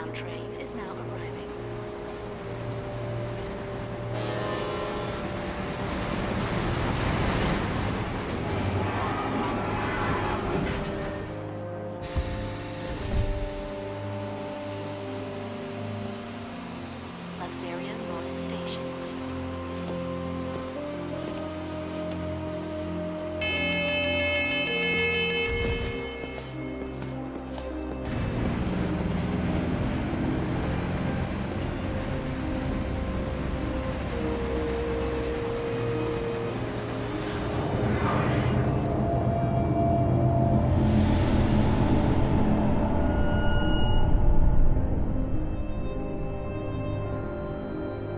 Luxerion train is now arriving. Luxerion North Station.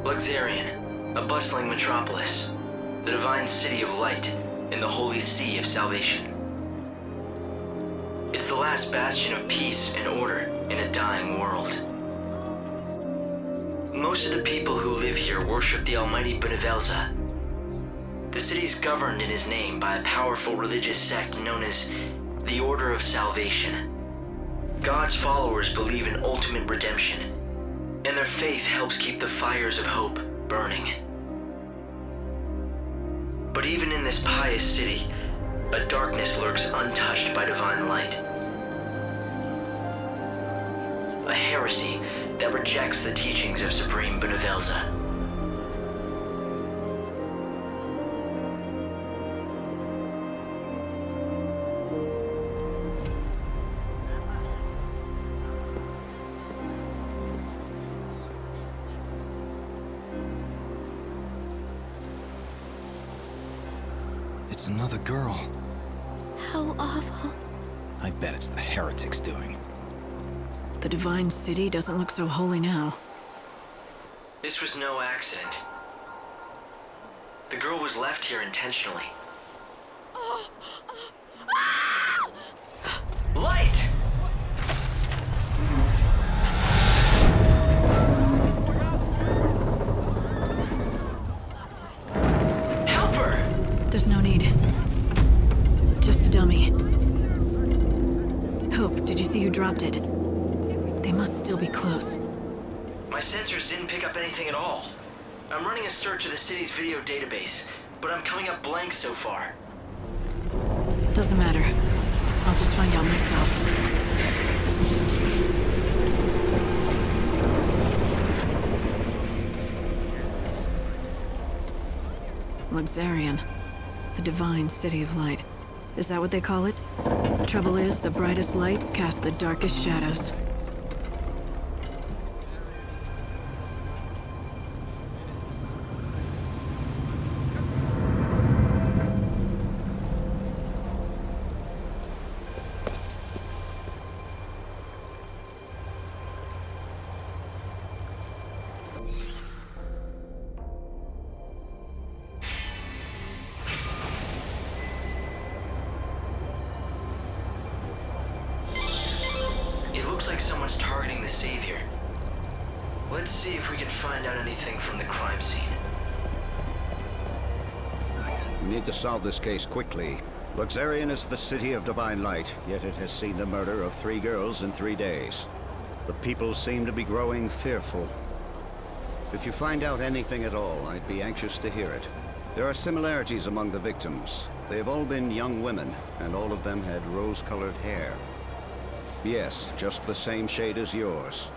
Luxerion, a bustling metropolis, the divine city of light in the holy sea of salvation. It's the last bastion of peace and order in a dying world. Most of the people who live here worship the almighty Benevelza. The city's governed in his name by a powerful religious sect known as the Order of Salvation. God's followers believe in ultimate redemption, and their faith helps keep the fires of hope burning. But even in this pious city, a darkness lurks untouched by divine light. A heresy that rejects the teachings of Supreme Benevelza. It's another girl. How awful. I bet it's the Heretics doing. The Divine City doesn't look so holy now. This was no accident. The girl was left here intentionally. Light! Help her! There's no need. Just a dummy. Hope, did you see who dropped it? They must still be close. My sensors didn't pick up anything at all. I'm running a search of the city's video database, but I'm coming up blank so far. Doesn't matter. I'll just find out myself. Luxerion. The Divine City of Light. Is that what they call it? Trouble is, the brightest lights cast the darkest shadows. Looks like someone's targeting the Savior. Let's see if we can find out anything from the crime scene. We need to solve this case quickly. Luxerion is the city of divine light, yet it has seen the murder of 3 girls in 3 days. The people seem to be growing fearful. If you find out anything at all, I'd be anxious to hear it. There are similarities among the victims. They have all been young women, and all of them had rose-colored hair. Yes, just the same shade as yours.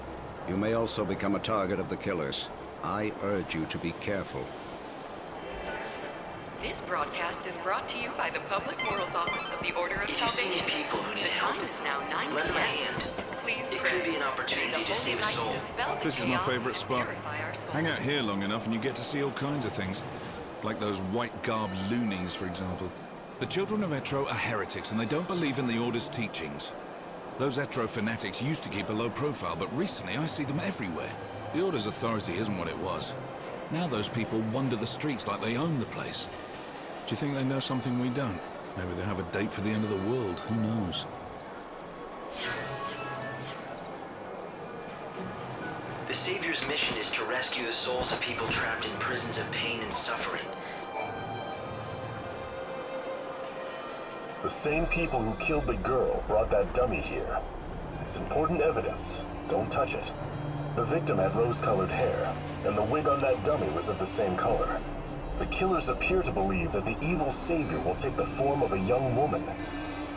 You may also become a target of the killers. I urge you to be careful. This broadcast is brought to you by the Public Morals Office of the Order of If you see Salvation. any people who need The help, time is now 9 lend them a p.m. hand. Please It pray. could be an opportunity to save a soul. This is my favorite spot. Hang out here long enough and you get to see all kinds of things. Like those white-garbed loonies, for example. The children of Etro are heretics and they don't believe in the Order's teachings. Those Etro fanatics used to keep a low profile, but recently I see them everywhere. The Order's authority isn't what it was. Now those people wander the streets like they own the place. Do you think they know something we don't? Maybe they have a date for the end of the world, who knows? The Savior's mission is to rescue the souls of people trapped in prisons of pain and suffering. The same people who killed the girl brought that dummy here. It's important evidence. Don't touch it. The victim had rose-colored hair, and the wig on that dummy was of the same color. The killers appear to believe that the evil savior will take the form of a young woman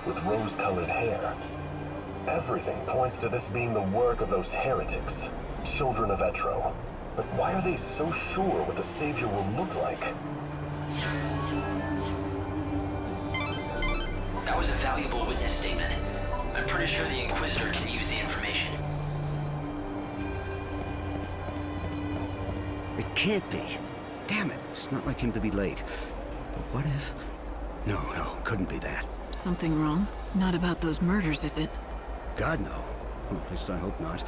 with rose-colored hair. Everything points to this being the work of those heretics, children of Etro. But why are they so sure what the savior will look like? That was a valuable witness statement. I'm pretty sure the Inquisitor can use the information. It can't be. Damn it, it's not like him to be late. But what if... No, couldn't be that. Something wrong? Not about those murders, is it? God, no. Well, at least I hope not.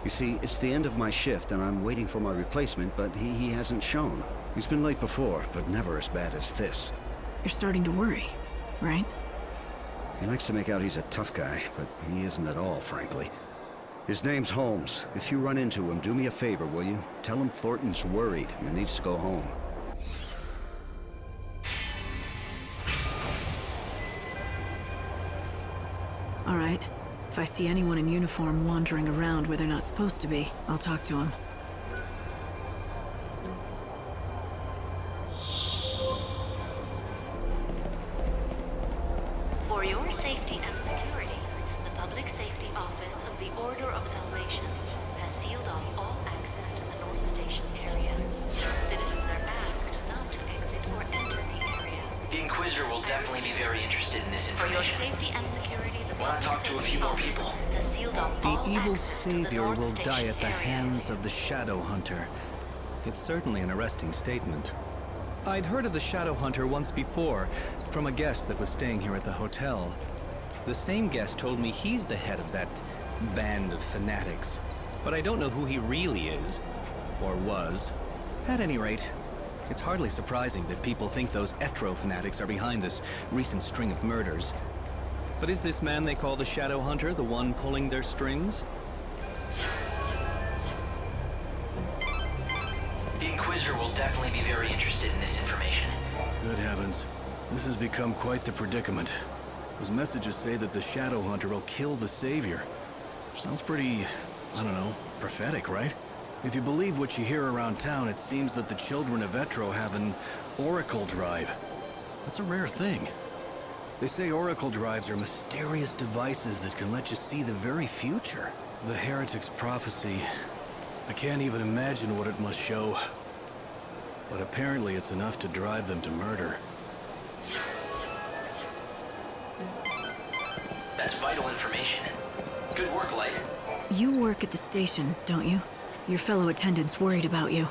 You see, it's the end of my shift, and I'm waiting for my replacement, but he hasn't shown. He's been late before, but never as bad as this. You're starting to worry, right? He likes to make out he's a tough guy, but he isn't at all, frankly. His name's Holmes. If you run into him, do me a favor, will you? Tell him Thornton's worried and needs to go home. All right. If I see anyone in uniform wandering around where they're not supposed to be, I'll talk to them. For your safety and security, the Public Safety Office of the Order of Salvation has sealed off all access to the North Station area. Citizens are asked not to exit or enter the area. The Inquisitor will definitely be very interested in this For your information. safety and security, the Why not talk to a few more people? has sealed off The all evil access to the savior North will Station die at the area. hands of the Shadow Hunter. It's certainly an arresting statement. I'd heard of the Shadow Hunter once before, from a guest that was staying here at the hotel. The same guest told me he's the head of that band of fanatics. But I don't know who he really is, or was. At any rate, it's hardly surprising that people think those Etro fanatics are behind this recent string of murders. But is this man they call the Shadow Hunter the one pulling their strings? The Inquisitor will definitely be very interested in this information. Good heavens. This has become quite the predicament. Those messages say that the Shadow Hunter will kill the Savior. Sounds pretty, I don't know, prophetic, right? If you believe what you hear around town, it seems that the children of Etro have an Oracle Drive. That's a rare thing. They say Oracle Drives are mysterious devices that can let you see the very future. The Heretics' prophecy. I can't even imagine what it must show. But apparently it's enough to drive them to murder. That's vital information. Good work, Light. You work at the station, don't you? Your fellow attendants worried about you.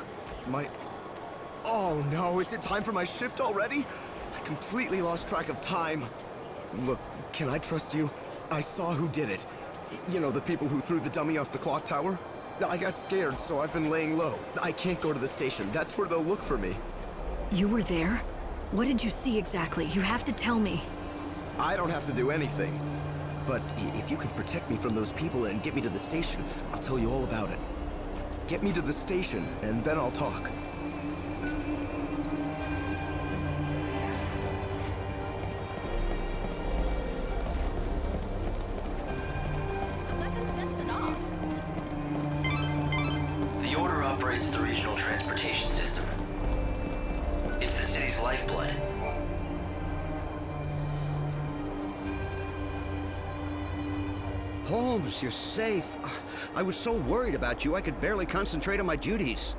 Oh no, is it time for my shift already? I completely lost track of time. Look, can I trust you? I saw who did it. You know, the people who threw the dummy off the clock tower? I got scared, so I've been laying low. I can't go to the station. That's where they'll look for me. You were there? What did you see exactly? You have to tell me. I don't have to do anything. But if you can protect me from those people and get me to the station, I'll tell you all about it. Get me to the station, and then I'll talk. The Order operates the regional transportation system. It's the city's lifeblood. Holmes, you're safe. I was so worried about you, I could barely concentrate on my duties.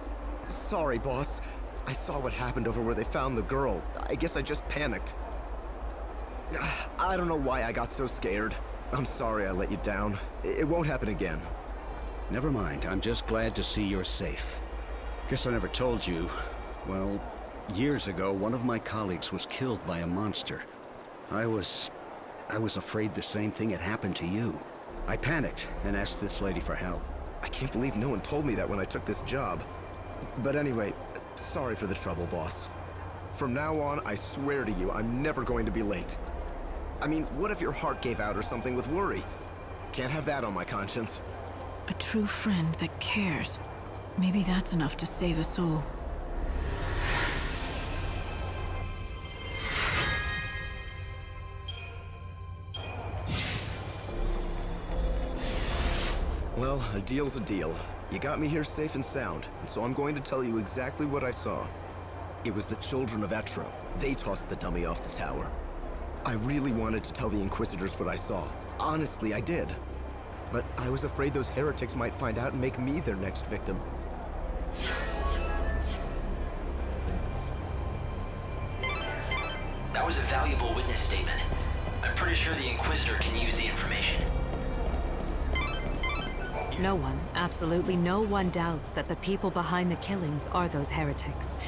Sorry, boss. I saw what happened over where they found the girl. I guess I just panicked. I don't know why I got so scared. I'm sorry I let you down. It won't happen again. Never mind, I'm just glad to see you're safe. Guess I never told you. Well, years ago, one of my colleagues was killed by a monster. I was afraid the same thing had happened to you. I panicked and asked this lady for help. I can't believe no one told me that when I took this job. But anyway, sorry for the trouble, boss. From now on, I swear to you, I'm never going to be late. I mean, what if your heart gave out or something with worry? Can't have that on my conscience. A true friend that cares. Maybe that's enough to save a soul. Well, a deal's a deal. You got me here safe and sound, and so I'm going to tell you exactly what I saw. It was the children of Etro. They tossed the dummy off the tower. I really wanted to tell the Inquisitors what I saw. Honestly, I did. But I was afraid those heretics might find out and make me their next victim. That was a valuable witness statement. I'm pretty sure the Inquisitor can use the information. No one, absolutely no one doubts that the people behind the killings are those heretics.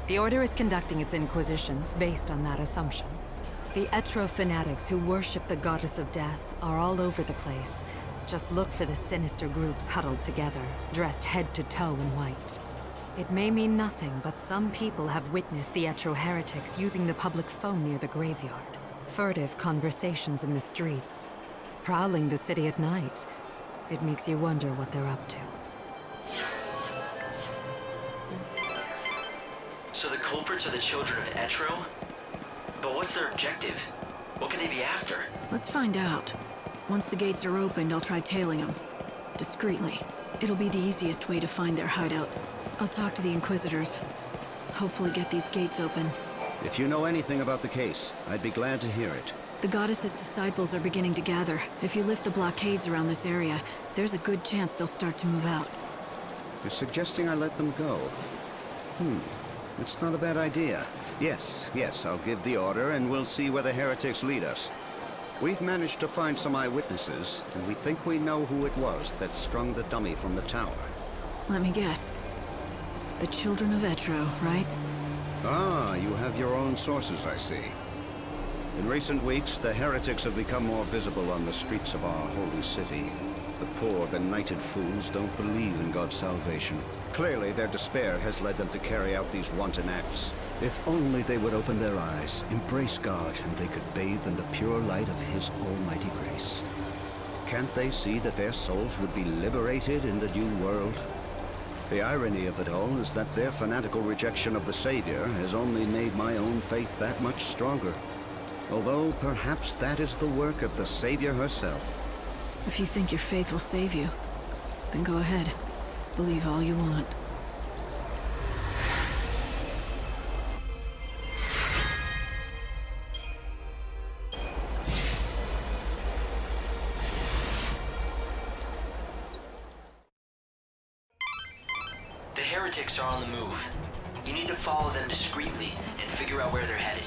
The Order is conducting its inquisitions based on that assumption. The Etro fanatics who worship the Goddess of Death are all over the place. Just look for the sinister groups huddled together, dressed head to toe in white. It may mean nothing, but some people have witnessed the Etro heretics using the public phone near the graveyard. Furtive conversations in the streets. Prowling the city at night. It makes you wonder what they're up to. So the culprits are the children of Etro? But what's their objective? What could they be after? Let's find out. Once the gates are opened, I'll try tailing them. Discreetly. It'll be the easiest way to find their hideout. I'll talk to the Inquisitors. Hopefully get these gates open. If you know anything about the case, I'd be glad to hear it. The Goddess's disciples are beginning to gather. If you lift the blockades around this area, there's a good chance they'll start to move out. You're suggesting I let them go? It's not a bad idea. Yes, I'll give the order and we'll see where the heretics lead us. We've managed to find some eyewitnesses, and we think we know who it was that strung the dummy from the tower. Let me guess. The children of Etro, right? Ah, you have your own sources, I see. In recent weeks, the heretics have become more visible on the streets of our holy city. The poor, benighted fools don't believe in God's salvation. Clearly, their despair has led them to carry out these wanton acts. If only they would open their eyes, embrace God, and they could bathe in the pure light of His almighty grace. Can't they see that their souls would be liberated in the new world? The irony of it all is that their fanatical rejection of the Savior has only made my own faith that much stronger. Although perhaps that is the work of the Savior herself. If you think your faith will save you, then go ahead. Believe all you want. The heretics are on the move. You need to follow them discreetly and figure out where they're headed.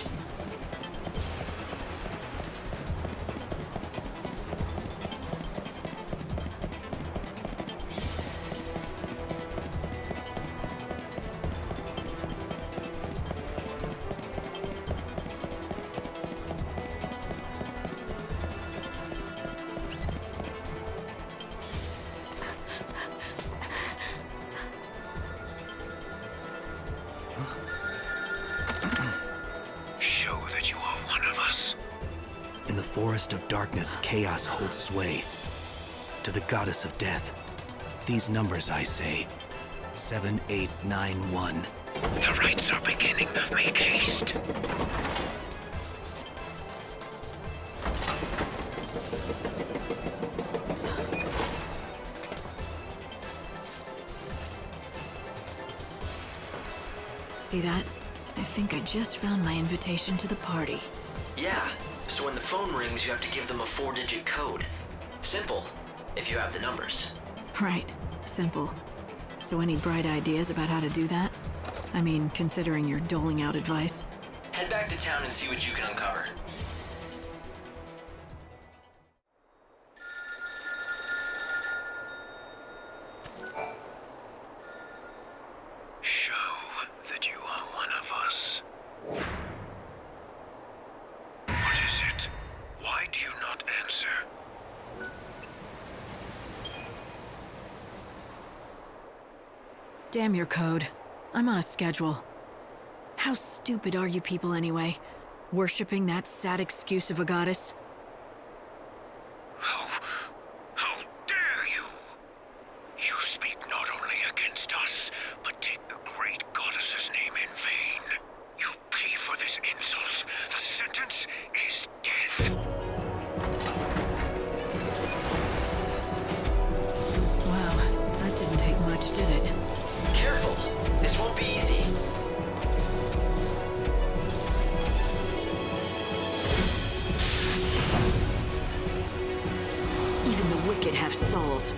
Forest of darkness, chaos holds sway. To the Goddess of Death, these numbers I say, 7891. The rites are beginning. Make haste. See that? I think I just found my invitation to the party. Yeah. So when the phone rings, you have to give them a 4-digit code. Simple, if you have the numbers. Right. Simple. So any bright ideas about how to do that? I mean, considering you're doling out advice. Head back to town and see what you can uncover. Damn your code. I'm on a schedule. How stupid are you people anyway? Worshipping that sad excuse of a goddess? How dare you! You speak not only against us, but take the great goddess's name in vain. You pay for this insult. The sentence is death. souls.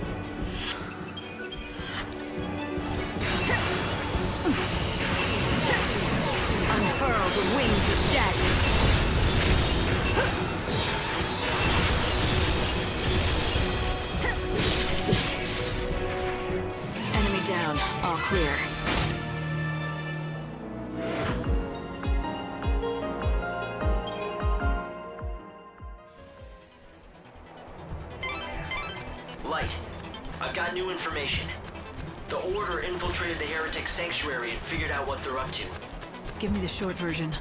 Unfurl the wings of death. Enemy down. All clear. Light, I've got new information. The Order infiltrated the Heretic Sanctuary and figured out what they're up to. Give me the short version.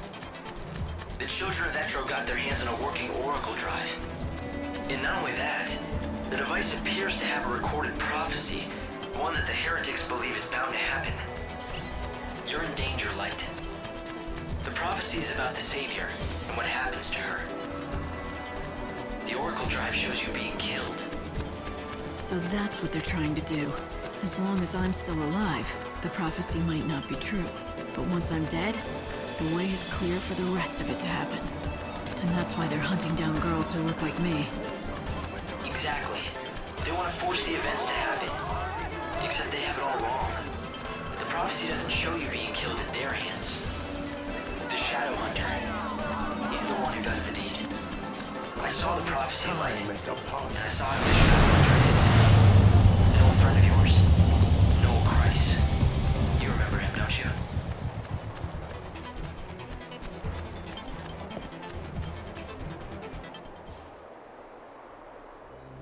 The Children of Etro got their hands on a working Oracle drive. And not only that, the device appears to have a recorded prophecy, one that the Heretics believe is bound to happen. You're in danger, Light. The prophecy is about the Savior and what happens to her. The Oracle drive shows you being killed. So that's what they're trying to do. As long as I'm still alive, the prophecy might not be true. But once I'm dead, the way is clear for the rest of it to happen. And that's why they're hunting down girls who look like me. Exactly. They want to force the events to happen. Except they have it all wrong. The prophecy doesn't show you being killed at their hands. The Shadow Hunter, he's the one who does the deed. I saw the prophecy light, and I saw how the Shadow Hunter is. An old friend of yours, Noel Kreiss. You remember him, don't you?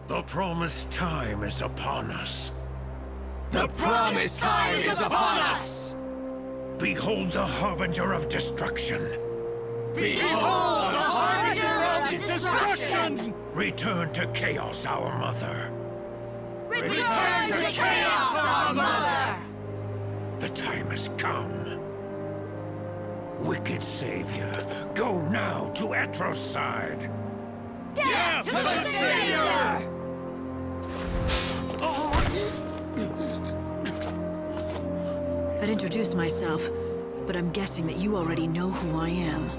The promised time is upon us. The promised time is upon us! Behold the harbinger of destruction. Behold the harbinger of destruction! Return to chaos, our mother. Return to chaos, our mother! The time has come. Wicked Savior, go now to Etro's side. Death to the Savior! I'd introduce myself, but I'm guessing that you already know who I am.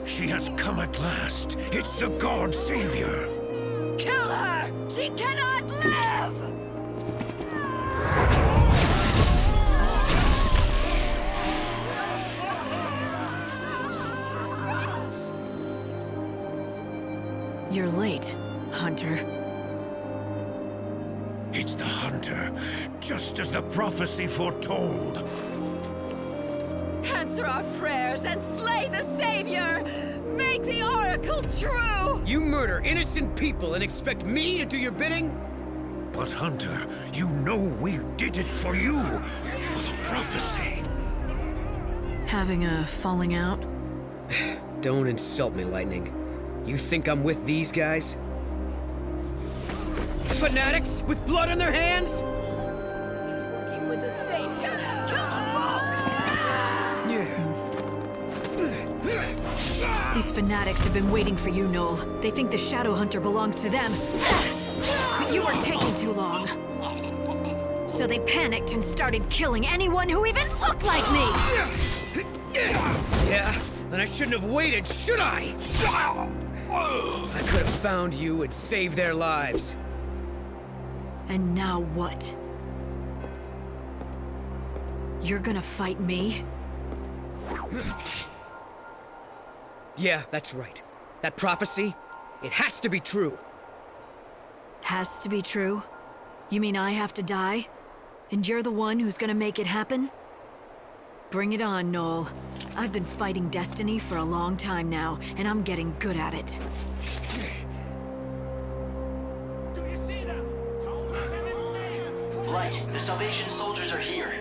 She has come at last. It's the God Savior. Kill her! She cannot live! You're late, Hunter. It's the Hunter, just as the prophecy foretold. Answer our prayers and slay the Savior! Make the Oracle true! You murder innocent people and expect me to do your bidding? But Hunter, you know we did it for you, for the prophecy. Having a falling out? Don't insult me, Lightning. You think I'm with these guys? Fanatics with blood on their hands? Working with the Savior! Kill them both! These fanatics have been waiting for you, Noel. They think the Shadow Hunter belongs to them. But you were taking too long. So they panicked and started killing anyone who even looked like me! Yeah, then I shouldn't have waited, should I? I could have found you and saved their lives. And now what? You're gonna fight me? Yeah, that's right. That prophecy, it has to be true. Has to be true? You mean I have to die? And you're the one who's gonna make it happen? Bring it on, Noel. I've been fighting destiny for a long time now, and I'm getting good at it. Light, the Salvation soldiers are here.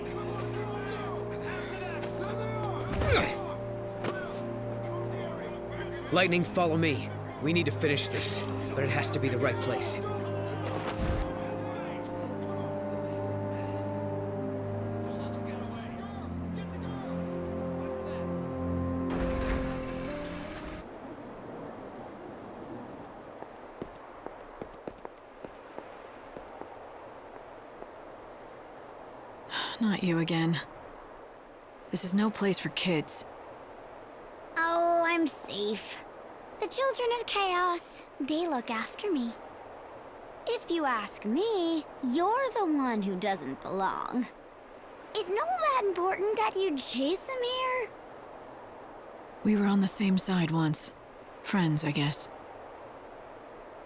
Lightning, follow me. We need to finish this, but it has to be the right place. Not you again. This is no place for kids. Oh, I'm safe. The children of chaos, they look after me. If you ask me, you're the one who doesn't belong. Is Noel that important that you'd chase him here? We were on the same side once. Friends, I guess.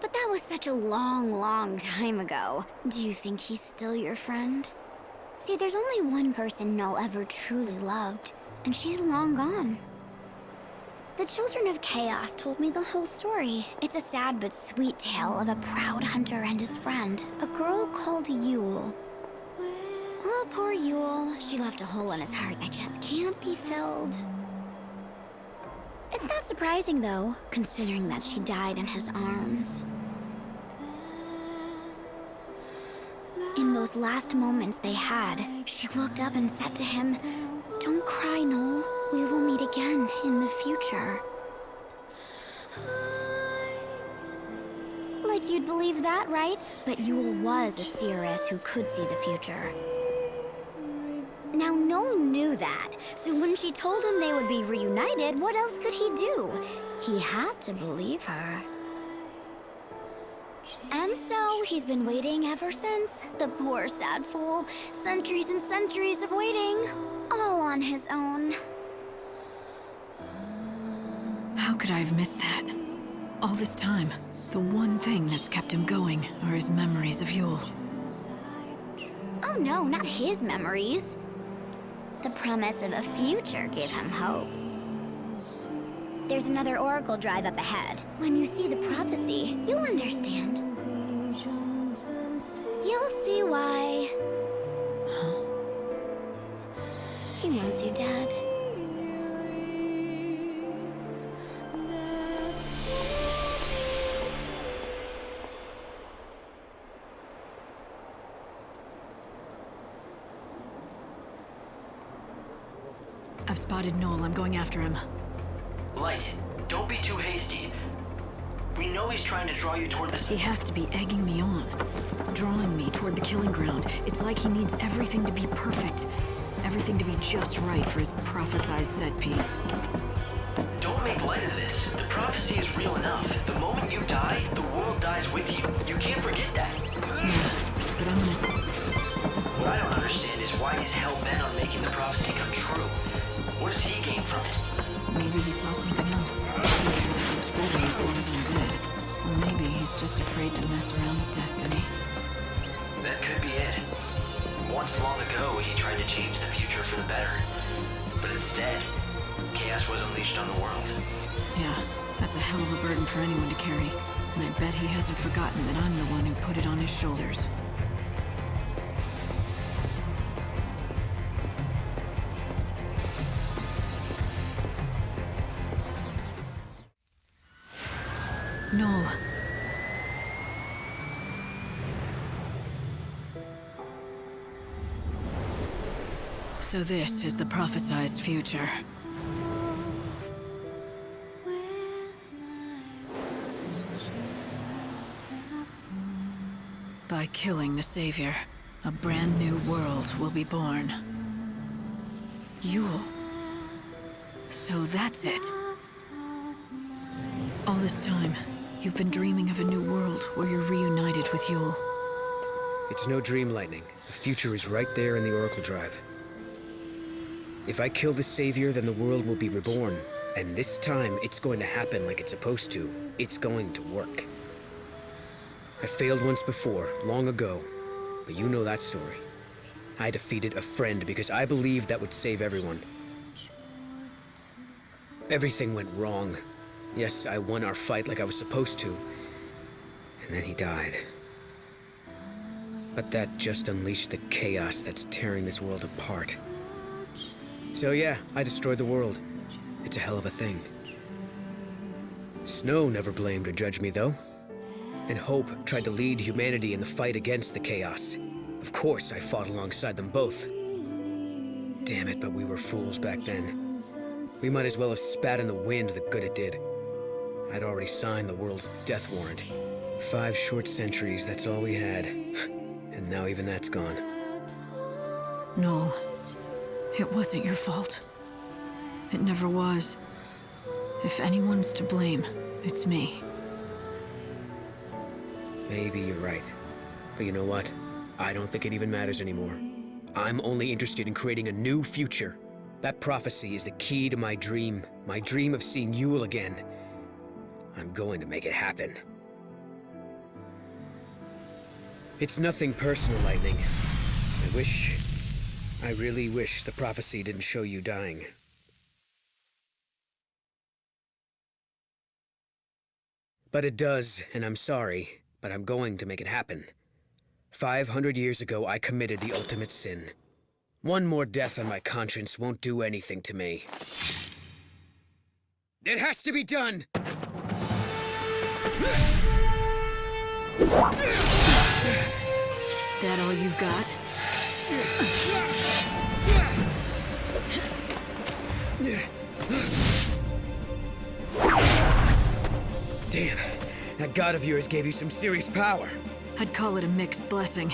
But that was such a long, long time ago. Do you think he's still your friend? See, there's only one person Noel ever truly loved, and she's long gone. The Children of Chaos told me the whole story. It's a sad but sweet tale of a proud hunter and his friend, a girl called Yeul. Oh, poor Yeul. She left a hole in his heart that just can't be filled. It's not surprising, though, considering that she died in his arms. In those last moments they had, she looked up and said to him, "Don't cry, Noel. We will meet again in the future." Like you'd believe that, right? But Yeul was a seeress who could see the future. Now, Noel knew that, so when she told him they would be reunited, what else could he do? He had to believe her. And so, he's been waiting ever since. The poor sad fool. Centuries and centuries of waiting. All on his own. How could I have missed that? All this time, the one thing that's kept him going are his memories of Yeul. Oh no, not his memories. The promise of a future gave him hope. There's another Oracle drive up ahead. When you see the prophecy, you'll understand. You'll see why. Huh? He wants you, Dad. I've spotted Noel. I'm going after him. Light, don't be too hasty. We know he's trying to draw you toward this. He has to be egging me on, drawing me toward the killing ground. It's like he needs everything to be perfect, everything to be just right for his prophesized set piece. Don't make light of this. The prophecy is real enough. The moment you die, the world dies with you. You can't forget that. Yeah, but I'm gonna... What I don't understand is why he's hell-bent on making the prophecy come true. What does he gain from it? Maybe he saw something else. A future that looks better as long as I'm dead. Or maybe he's just afraid to mess around with destiny. That could be it. Once long ago, he tried to change the future for the better. But instead, chaos was unleashed on the world. Yeah, that's a hell of a burden for anyone to carry. And I bet he hasn't forgotten that I'm the one who put it on his shoulders. Noel. So this is the prophesized future. By killing the Savior, a brand new world will be born. Yeul. So that's it. All this time, you've been dreaming of a new world where you're reunited with Yeul. It's no dream, Lightning. The future is right there in the Oracle Drive. If I kill the Savior, then the world will be reborn. And this time, it's going to happen like it's supposed to. It's going to work. I failed once before, long ago. But you know that story. I defeated a friend because I believed that would save everyone. Everything went wrong. Yes, I won our fight like I was supposed to. And then he died. But that just unleashed the chaos that's tearing this world apart. So yeah, I destroyed the world. It's a hell of a thing. Snow never blamed or judged me, though. And Hope tried to lead humanity in the fight against the chaos. Of course, I fought alongside them both. Damn it, but we were fools back then. We might as well have spat in the wind the good it did. I'd already signed the world's death warrant. 5 short centuries, that's all we had. And now even that's gone. Noel, it wasn't your fault. It never was. If anyone's to blame, It's me. Maybe you're right. But you know what? I don't think it even matters anymore. I'm only interested in creating a new future. That prophecy is the key to my dream of seeing Yeul again. I'm going to make it happen. It's nothing personal, Lightning. I really wish the prophecy didn't show you dying. But it does, and I'm sorry, but I'm going to make it happen. 500 years ago, I committed the ultimate sin. One more death on my conscience won't do anything to me. It has to be done! That all you've got? Damn, that god of yours gave you some serious power. I'd call it a mixed blessing.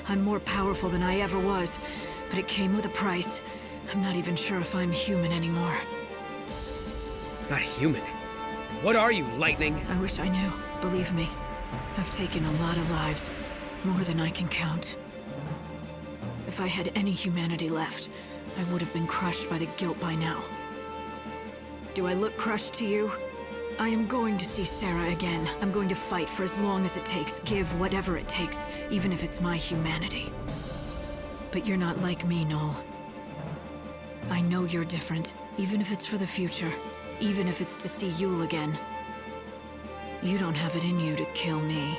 I'm more powerful than I ever was, but it came with a price. I'm not even sure if I'm human anymore. Not human? What are you, Lightning? I wish I knew. Believe me, I've taken a lot of lives. More than I can count. If I had any humanity left, I would have been crushed by the guilt by now. Do I look crushed to you? I am going to see Sarah again. I'm going to fight for as long as it takes, give whatever it takes, even if it's my humanity. But you're not like me, Noel. I know you're different, even if it's for the future, even if it's to see Yeul again. You don't have it in you to kill me.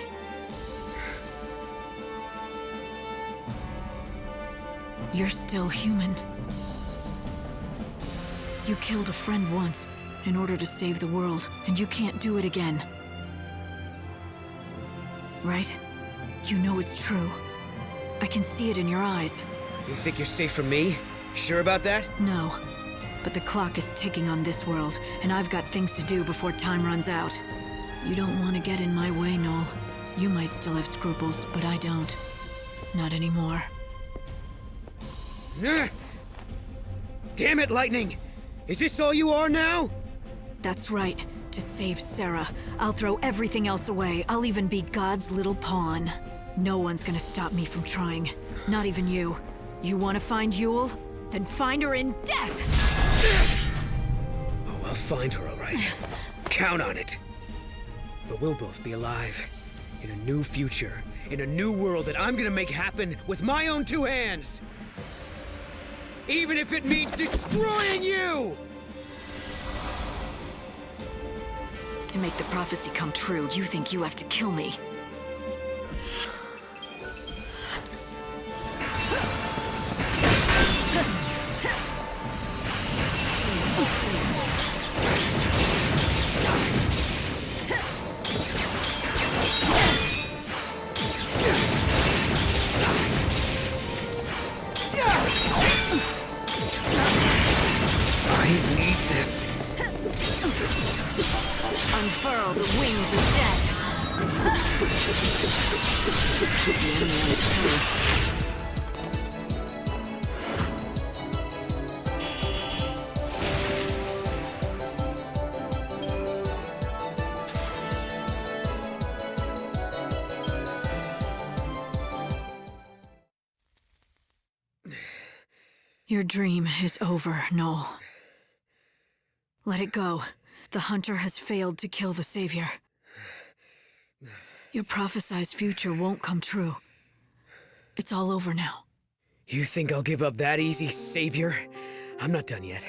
You're still human. You killed a friend once in order to save the world, and you can't do it again. Right? You know it's true. I can see it in your eyes. You think you're safe from me? Sure about that? No. But the clock is ticking on this world, and I've got things to do before time runs out. You don't want to get in my way, Noel. You might still have scruples, but I don't. Not anymore. Damn it, Lightning! Is this all you are now? That's right. To save Sarah, I'll throw everything else away. I'll even be God's little pawn. No one's gonna stop me from trying. Not even you. You want to find Yeul? Then find her in death! Oh, I'll find her, all right. Count on it. But we'll both be alive. In a new future. In a new world that I'm gonna make happen with my own two hands! Even if it means destroying you! To make the prophecy come true, you think you have to kill me. Unfurl the wings of death. Your dream is over, Noel. Let it go. The Hunter has failed to kill the Savior. Your prophesized future won't come true. It's all over now. You think I'll give up that easy, Savior? I'm not done yet.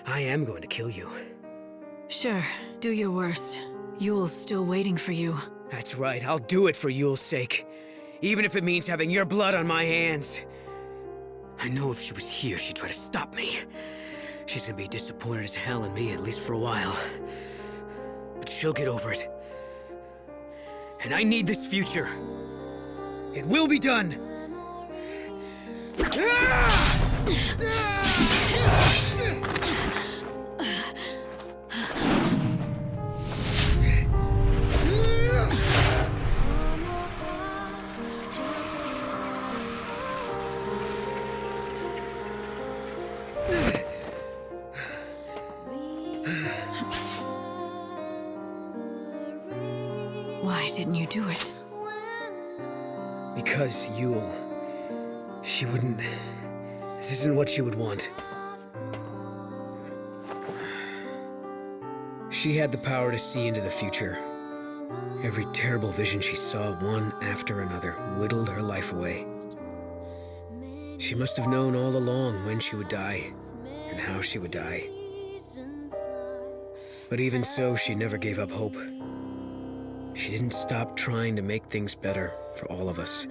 I am going to kill you. Sure, do your worst. Yeul's still waiting for you. That's right, I'll do it for Yeul's sake. Even if it means having your blood on my hands. I know if she was here, she'd try to stop me. She's gonna be disappointed as hell in me, at least for a while. But she'll get over it. And I need this future. It will be done! Why didn't you do it? Because Yeul... she wouldn't... This isn't what she would want. She had the power to see into the future. Every terrible vision she saw, one after another, whittled her life away. She must have known all along when she would die, and how she would die. But even so, she never gave up hope. She didn't stop trying to make things better for all of us.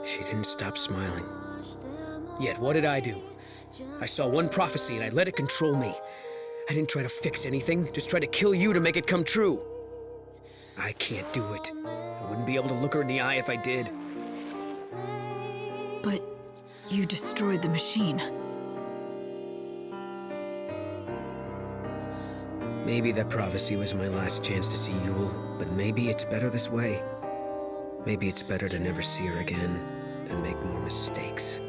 She didn't stop smiling. Yet, what did I do? I saw one prophecy and I let it control me. I didn't try to fix anything, just try to kill you to make it come true. I can't do it. I wouldn't be able to look her in the eye if I did. But you destroyed the machine. Maybe that prophecy was my last chance to see Yeul, but maybe it's better this way. Maybe it's better to never see her again than make more mistakes.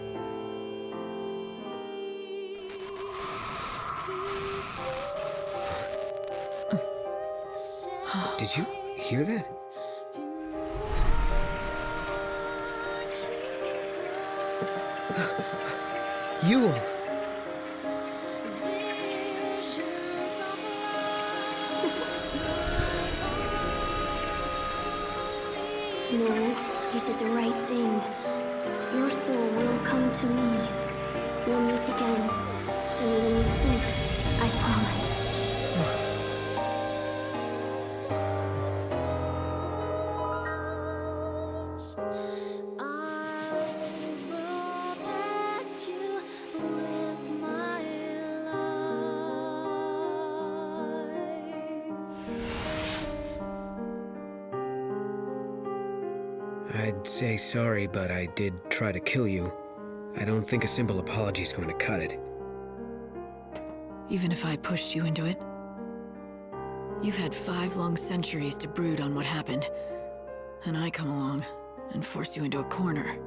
Did you hear that? Yeul! No, you did the right thing. Your soul will come to me. We'll meet again, sooner than you think. I promise. I'd say sorry, but I did try to kill you. I don't think a simple apology's going to cut it. Even if I pushed you into it? You've had 5 long centuries to brood on what happened. And I come along and force you into a corner.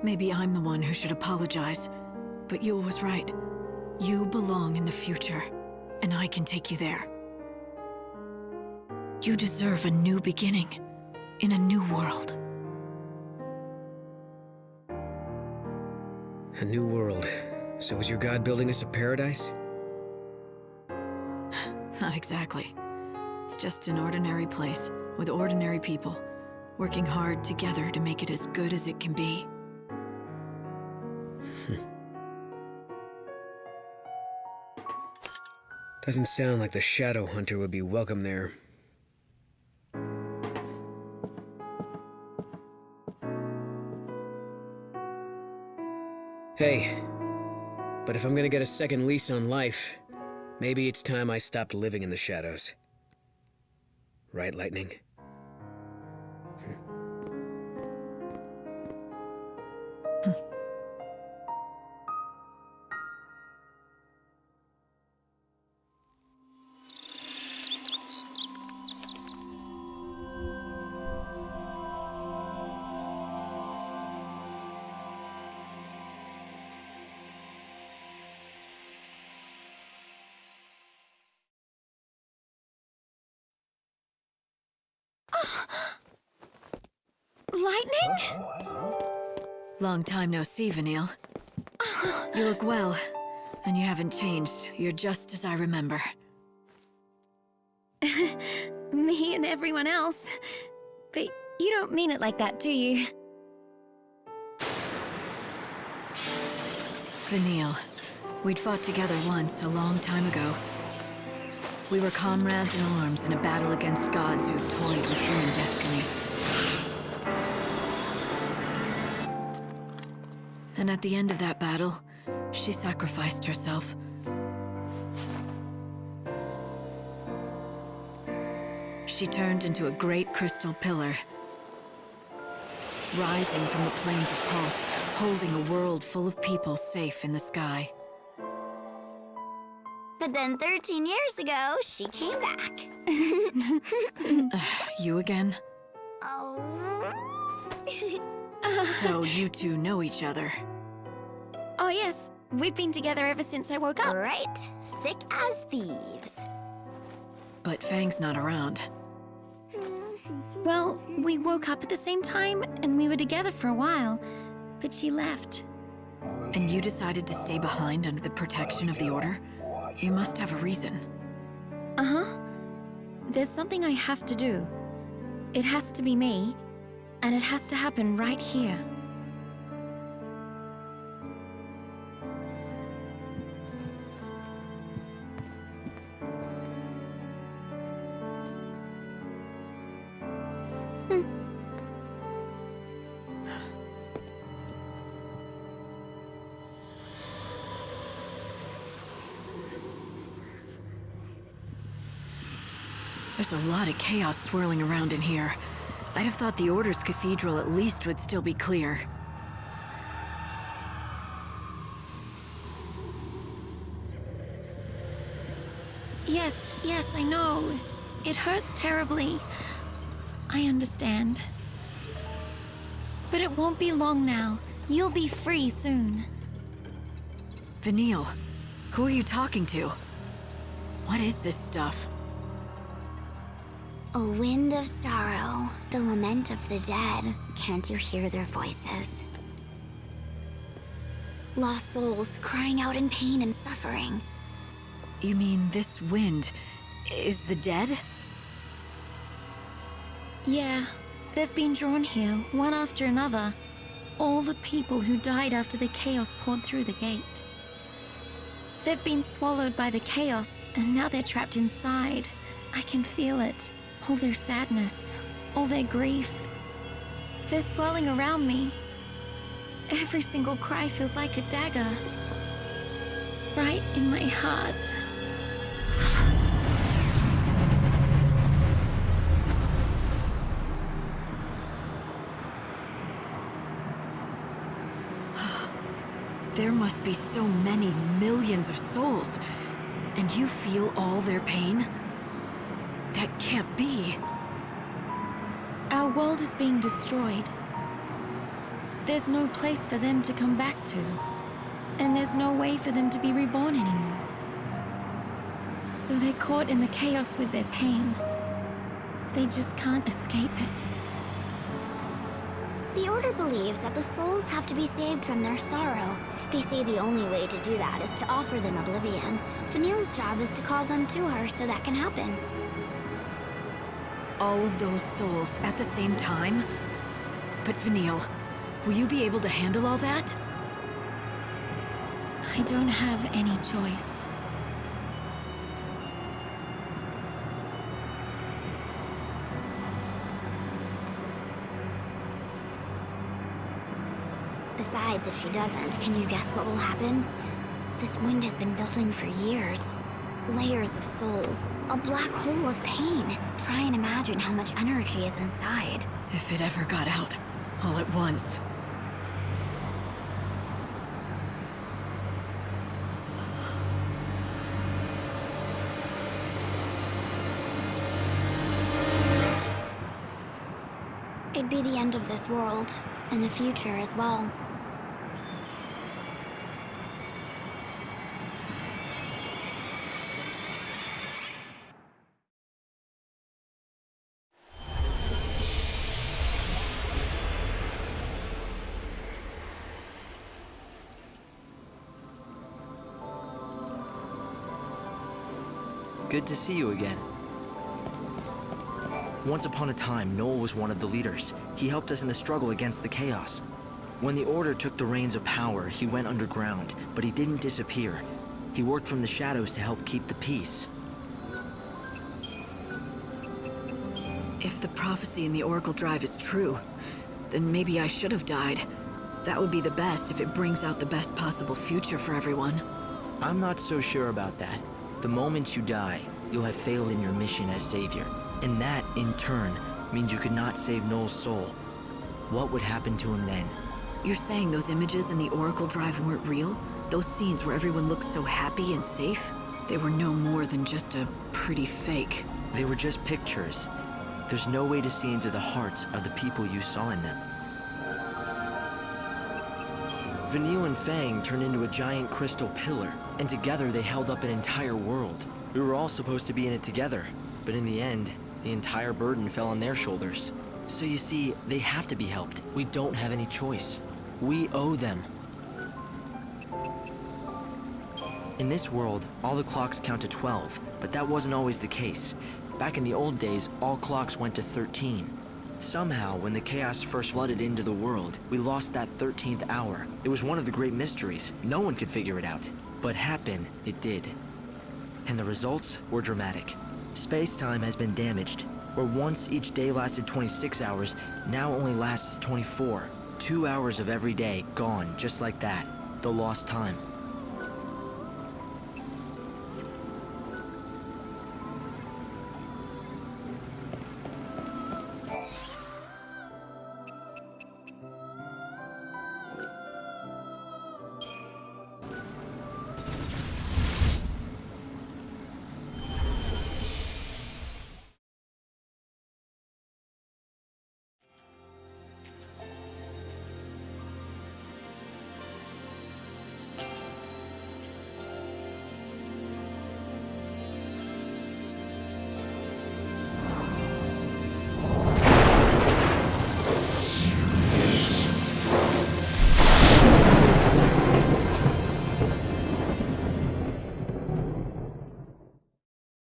Maybe I'm the one who should apologize, but Yeul was right. You belong in the future, and I can take you there. You deserve a new beginning, in a new world. A new world. So is your god building us a paradise? Not exactly. It's just an ordinary place, with ordinary people, working hard together to make it as good as it can be. Doesn't sound like the Shadow Hunter would be welcome there. Hey, but if I'm gonna get a second lease on life, maybe it's time I stopped living in the shadows. Right, Lightning? Lightning? Long time no see, Vanille. You look well, and you haven't changed. You're just as I remember. Me and everyone else. But you don't mean it like that, do you? Vanille. We'd fought together once, a long time ago. We were comrades in arms in a battle against gods who toyed with human destiny. And at the end of that battle, she sacrificed herself. She turned into a great crystal pillar, rising from the plains of Pulse, holding a world full of people safe in the sky. But then 13 years ago, she came back. You again? Oh. So you two know each other? Oh yes, we've been together ever since I woke up. Right, thick as thieves. But Fang's not around. Well, we woke up at the same time, and we were together for a while, but she left. And you decided to stay behind under the protection of the Order? You must have a reason. Uh-huh. There's something I have to do. It has to be me, and it has to happen right here. There's a lot of chaos swirling around in here. I'd have thought the Order's cathedral at least would still be clear. Yes, I know. It hurts terribly. I understand. But it won't be long now. You'll be free soon. Vanille, who are you talking to? What is this stuff? A wind of sorrow, the lament of the dead. Can't you hear their voices? Lost souls crying out in pain and suffering. You mean this wind is the dead? Yeah, they've been drawn here, one after another. All the people who died after the chaos poured through the gate. They've been swallowed by the chaos, and now they're trapped inside. I can feel it. All their sadness, all their grief. They're swirling around me. Every single cry feels like a dagger. Right in my heart. There must be so many millions of souls, and you feel all their pain? That can't be. Our world is being destroyed. There's no place for them to come back to. And there's no way for them to be reborn anymore. So they're caught in the chaos with their pain. They just can't escape it. The Order believes that the souls have to be saved from their sorrow. They say the only way to do that is to offer them oblivion. Vanille's job is to call them to her so that can happen. All of those souls at the same time? But Vanille, will you be able to handle all that? I don't have any choice. Besides, if she doesn't, can you guess what will happen? This wind has been building for years. Layers of souls, a black hole of pain. Try and imagine how much energy is inside. If it ever got out, all at once. It'd be the end of this world, and the future as well. Good to see you again. Once upon a time, Noel was one of the leaders. He helped us in the struggle against the chaos. When the Order took the reins of power, he went underground, but he didn't disappear. He worked from the shadows to help keep the peace. If the prophecy in the Oracle Drive is true, then maybe I should have died. That would be the best if it brings out the best possible future for everyone. I'm not so sure about that. The moment you die, you'll have failed in your mission as Savior. And that, in turn, means you could not save Noel's soul. What would happen to him then? You're saying those images in the Oracle Drive weren't real? Those scenes where everyone looked so happy and safe? They were no more than just a pretty fake. They were just pictures. There's no way to see into the hearts of the people you saw in them. Vanille and Fang turned into a giant crystal pillar, and together they held up an entire world. We were all supposed to be in it together. But in the end, the entire burden fell on their shoulders. So you see, they have to be helped. We don't have any choice. We owe them. In this world, all the clocks count to 12, but that wasn't always the case. Back in the old days, all clocks went to 13. Somehow, when the chaos first flooded into the world, we lost that 13th hour. It was one of the great mysteries. No one could figure it out. But happen, it did. And the results were dramatic. Space-time has been damaged. Where once each day lasted 26 hours, now only lasts 24. 2 hours of every day gone, just like that. The lost time.